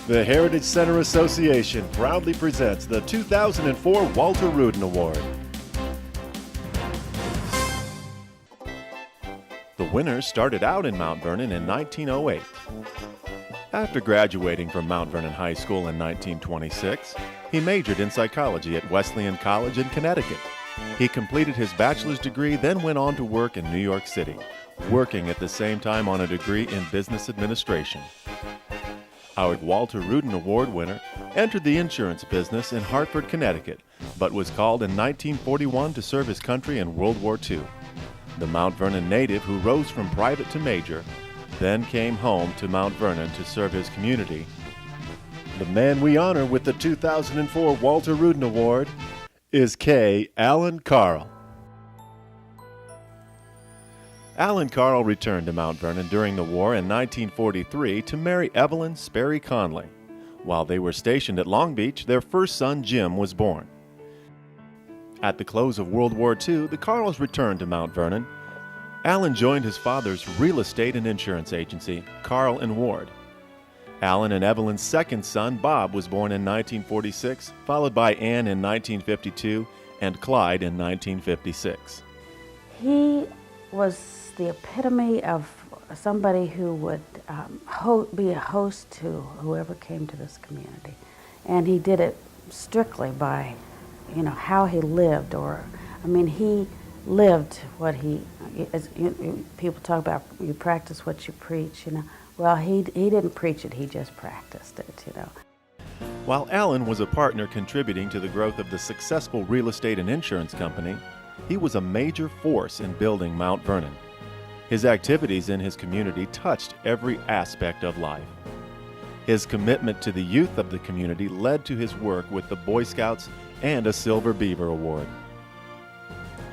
The Heritage Center Association proudly presents the 2004 Walter Rudin Award. The winner started out in Mount Vernon in 1908. After graduating from Mount Vernon High School in 1926, he majored in psychology at Wesleyan College in Connecticut. He completed his bachelor's degree, then went on to work in New York City, working at the same time on a degree in business administration. Our Walter Rudin Award winner entered the insurance business in Hartford, Connecticut, but was called in 1941 to serve his country in World War II. The Mount Vernon native who rose from private to major, then came home to Mount Vernon to serve his community. The man we honor with the 2004 Walter Rudin Award is Alin Kahrl. Alin Kahrl returned to Mount Vernon during the war in 1943 to marry Evelyn Sperry Conley. While they were stationed at Long Beach, their first son, Jim, was born. At the close of World War II, the Kahrls returned to Mount Vernon. Alin joined his father's real estate and insurance agency, Kahrl & Ward. Alin and Evelyn's second son, Bob, was born in 1946, followed by Ann in 1952 and Clyde in 1956. He was the epitome of somebody who would be a host to whoever came to this community. And he did it strictly by, how he lived, he lived what he, people talk about, you practice what you preach, Well, he didn't preach it, he just practiced it, While Alin was a partner contributing to the growth of the successful real estate and insurance company, he was a major force in building Mount Vernon. His activities in his community touched every aspect of life. His commitment to the youth of the community led to his work with the Boy Scouts and a Silver Beaver Award.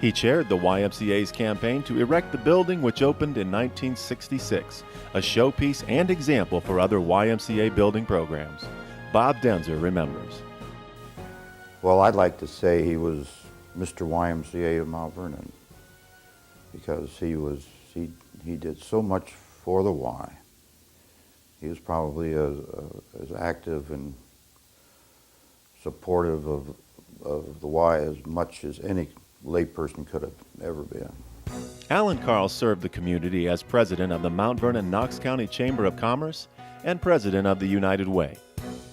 He chaired the YMCA's campaign to erect the building, which opened in 1966, a showpiece and example for other YMCA building programs. Bob Denzer remembers. Well, I'd like to say he was Mr. YMCA of Mount Vernon, because he did so much for the Y. He was probably as active and supportive of the Y as much as any layperson could have ever been. Alin Kahrl served the community as president of the Mount Vernon Knox County Chamber of Commerce and president of the United Way.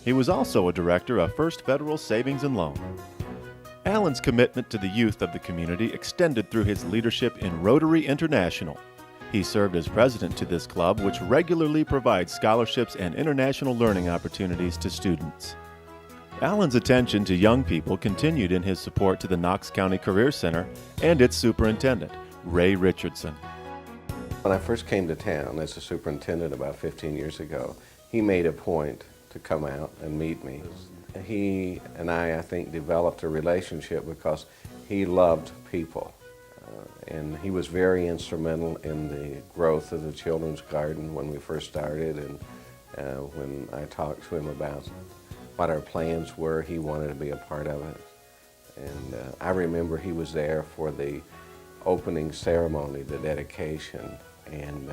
He was also a director of First Federal Savings and Loan. Alin's commitment to the youth of the community extended through his leadership in Rotary International. He served as president to this club, which regularly provides scholarships and international learning opportunities to students. Alin's attention to young people continued in his support to the Knox County Career Center and its superintendent, Ray Richardson. When I first came to town as a superintendent about 15 years ago, he made a point to come out and meet me. He and I think, developed a relationship because he loved people. And he was very instrumental in the growth of the Children's Garden when we first started, and when I talked to him about what our plans were, he wanted to be a part of it. And I remember he was there for the opening ceremony, the dedication, and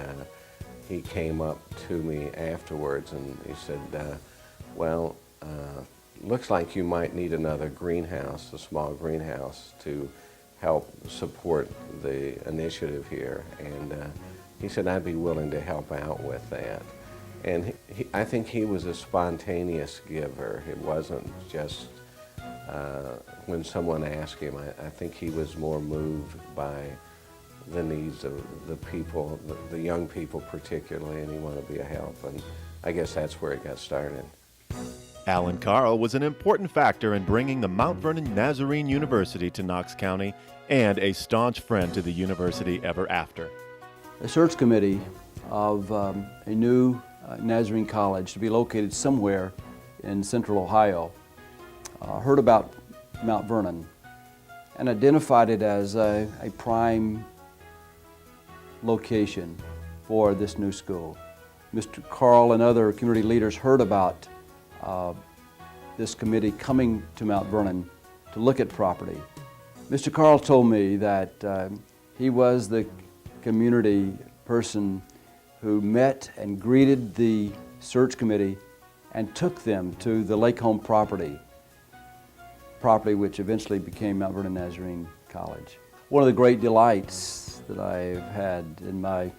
he came up to me afterwards and he said, looks like you might need another greenhouse, a small greenhouse, to help support the initiative here. And he said, I'd be willing to help out with that. And I think he was a spontaneous giver. It wasn't just when someone asked him. I think he was more moved by the needs of the people, the young people particularly, and he wanted to be a help. And I guess that's where it got started. Alin Kahrl was an important factor in bringing the Mount Vernon Nazarene University to Knox County and a staunch friend to the university ever after. The search committee of a new Nazarene College to be located somewhere in central Ohio heard about Mount Vernon and identified it as a prime location for this new school. Mr. Kahrl and other community leaders heard about this committee coming to Mount Vernon to look at property. Mr. Kahrl told me that he was the community person who met and greeted the search committee and took them to the Lake Home property which eventually became Mount Vernon Nazarene College. One of the great delights that I've had in my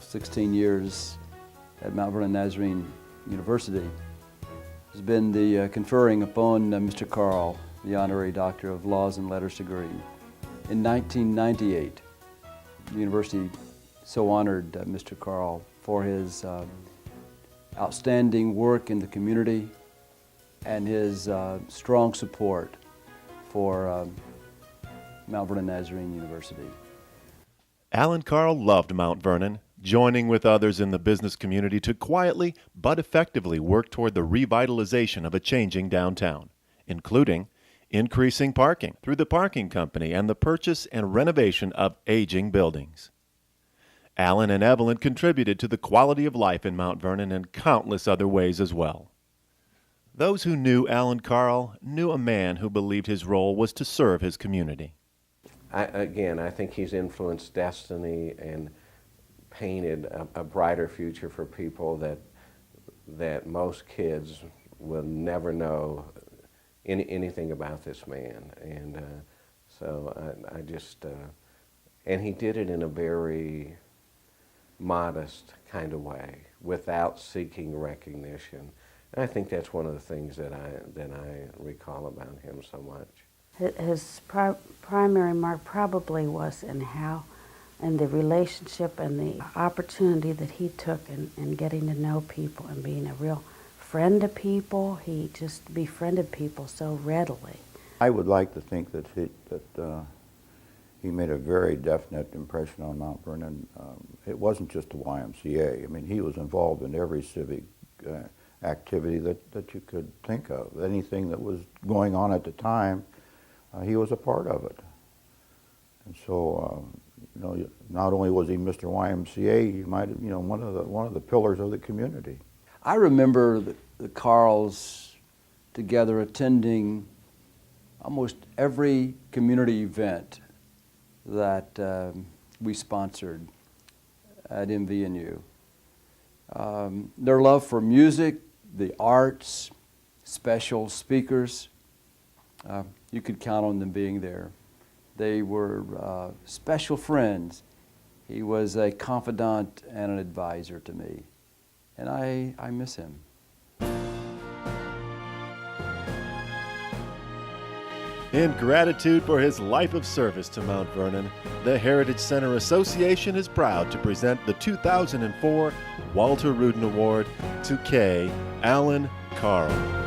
16 years at Mount Vernon Nazarene University has been the conferring upon Mr. Kahrl the Honorary Doctor of Laws and Letters degree. In 1998, the university so honored Mr. Kahrl for his outstanding work in the community and his strong support for Mount Vernon Nazarene University. Alin Kahrl loved Mount Vernon, joining with others in the business community to quietly but effectively work toward the revitalization of a changing downtown, including increasing parking through the parking company and the purchase and renovation of aging buildings. Alin and Evelyn contributed to the quality of life in Mount Vernon in countless other ways as well. Those who knew Alin Kahrl knew a man who believed his role was to serve his community. I think he's influenced destiny and painted a brighter future for people that most kids will never know anything about this man. And and he did it in a very modest kind of way, without seeking recognition. And I think that's one of the things that I recall about him so much. His primary mark probably was in the relationship and the opportunity that he took in getting to know people and being a real friend to people. He just befriended people so readily. I would like to think that he made a very definite impression on Mount Vernon. It wasn't just the YMCA. I mean, he was involved in every civic activity that you could think of. Anything that was going on at the time, he was a part of it. And so, not only was he Mr. YMCA, he might have, one of the pillars of the community. I remember the Kahrls together attending almost every community event that we sponsored at MVNU. Their love for music, the arts, special speakers, you could count on them being there. They were special friends. He was a confidant and an advisor to me, and I miss him. In gratitude for his life of service to Mount Vernon, the Heritage Center Association is proud to present the 2004 Walter Rudin Award to K. Alin Kahrl.